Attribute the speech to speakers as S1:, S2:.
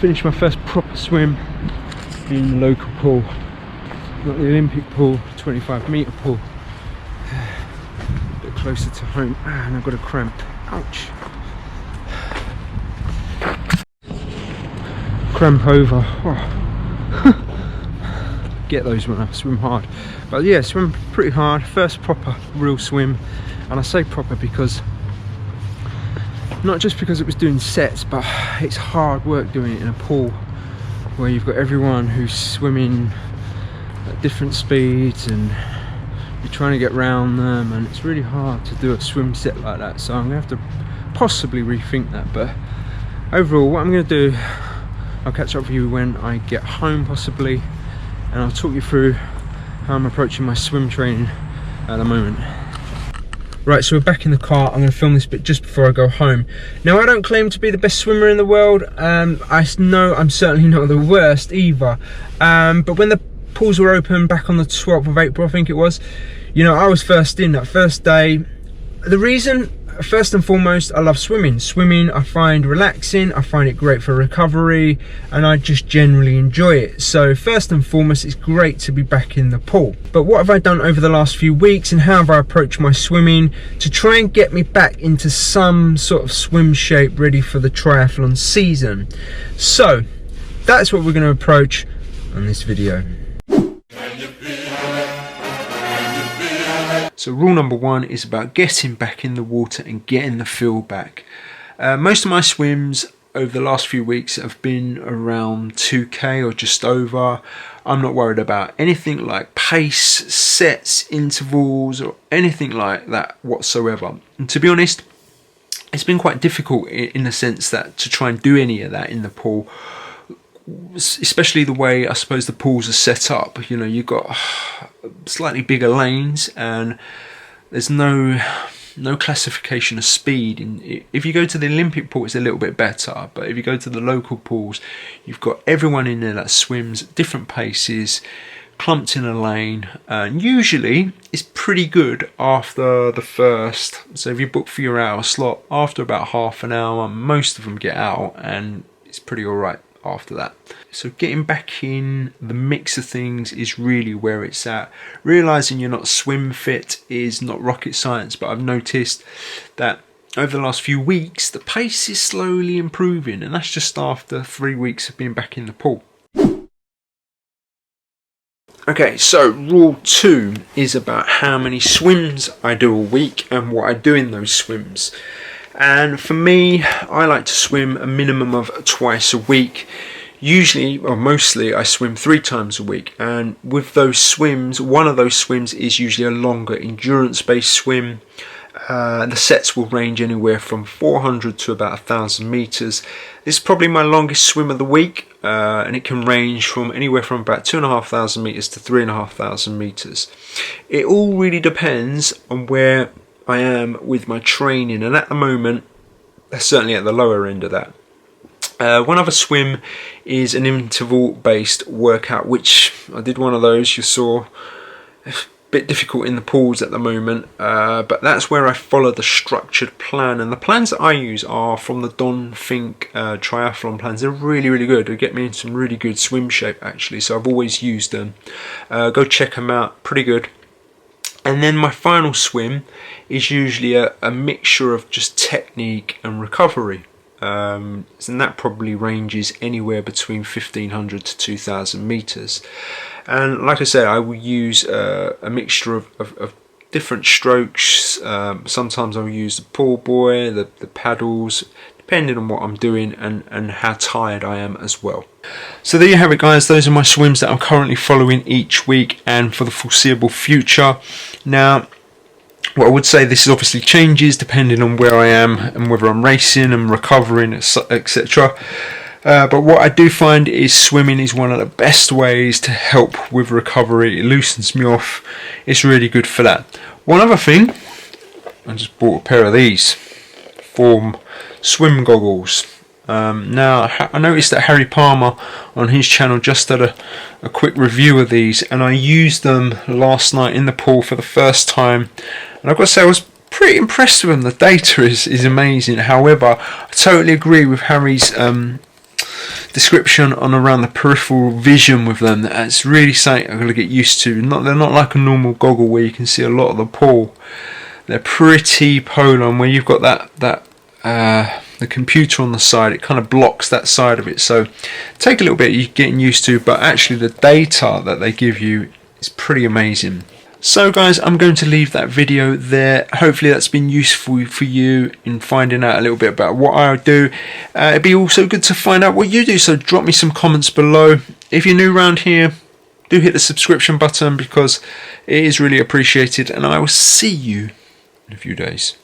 S1: finished my first proper swim in the local pool, not the Olympic pool, 25-metre pool. A bit closer to home, and I've got a cramp. Ouch. Cramp over. Oh. Get those when I swim hard, but yeah, swim pretty hard. First proper real swim, and I say proper because not just because it was doing sets, but it's hard work doing it in a pool where you've got everyone who's swimming at different speeds and you're trying to get round them, and it's really hard to do a swim set like that. So I'm gonna have to possibly rethink that, but overall what I'm gonna do, I'll catch up with you when I get home possibly, and I'll talk you through how I'm approaching my swim training at the moment. Right, so we're back in the car. I'm going to film this bit just before I go home. Now, I don't claim to be the best swimmer in the world. I know I'm certainly not the worst either. But when the pools were open back on the 12th of April, I think it was, you know, I was first in that first day. The reason, first and foremost, I love swimming. Swimming I find relaxing, I find it great for recovery, and I just generally enjoy it. So first and foremost, it's great to be back in the pool. But what have I done over the last few weeks, and how have I approached my swimming to try and get me back into some sort of swim shape ready for the triathlon season? So that's what we're going to approach on this video. So rule number one is about getting back in the water and getting the feel back. Most of my swims over the last few weeks have been around 2k or just over. I'm not worried about anything like pace, sets, intervals, or anything like that whatsoever. And to be honest, it's been quite difficult in the sense that to try and do any of that in the pool, especially the way I suppose the pools are set up. You know, you've got slightly bigger lanes and there's no classification of speed. If you go to the Olympic pool, it's a little bit better, but if you go to the local pools, you've got everyone in there that swims at different paces, clumped in a lane, and usually it's pretty good after the first. So if you book for your hour slot, after about half an hour, most of them get out and it's pretty alright after that. So getting back in the mix of things is really where it's at. Realizing you're not swim fit is not rocket science, but I've noticed that over the last few weeks the pace is slowly improving, and that's just after 3 weeks of being back in the pool. Okay, so rule 2 is about how many swims I do a week and what I do in those swims. And for me, I like to swim a minimum of twice a week. Usually, or mostly, I swim 3 times a week. And with those swims, one of those swims is usually a longer endurance-based swim. The sets will range anywhere from 400 to about 1,000 meters. This is probably my longest swim of the week, and it can range from anywhere from about 2,500 meters to 3,500 meters. It all really depends on where I am with my training, and at the moment that's certainly at the lower end of that. One other swim is an interval based workout, which I did one of those, you saw. A bit difficult in the pools at the moment, but that's where I follow the structured plan, and the plans that I use are from the Don Fink triathlon plans. They're really good. They get me in some really good swim shape actually, so I've always used them. Go check them out, pretty good. And then my final swim is usually a mixture of just technique and recovery. And that probably ranges anywhere between 1,500 to 2,000 meters. And like I said, I will use a mixture of different strokes. Sometimes I'll use the pool buoy, the paddles, depending on what I'm doing and how tired I am as well. So there you have it, guys. Those are my swims that I'm currently following each week and for the foreseeable future. Now, what I would say, this is obviously changes depending on where I am and whether I'm racing and recovering, etc. But what I do find is swimming is one of the best ways to help with recovery. It loosens me off. It's really good for that. One other thing, I just bought a pair of these Form swim goggles. Now I noticed that Harry Palmer on his channel just did a quick review of these, and I used them last night in the pool for the first time, and I've got to say I was pretty impressed with them. The data is amazing. However, I totally agree with Harry's description on around the peripheral vision with them. That's really something I've got to get used to. They're not like a normal goggle where you can see a lot of the pool. They're pretty polar, and where you've got the computer on the side, it kind of blocks that side of it. So take a little bit of getting used to, but actually the data that they give you is pretty amazing. So guys, I'm going to leave that video there. Hopefully that's been useful for you in finding out a little bit about what I do. It'd be also good to find out what you do, so drop me some comments below. If you're new around here, do hit the subscription button because it is really appreciated, and I will see you in a few days.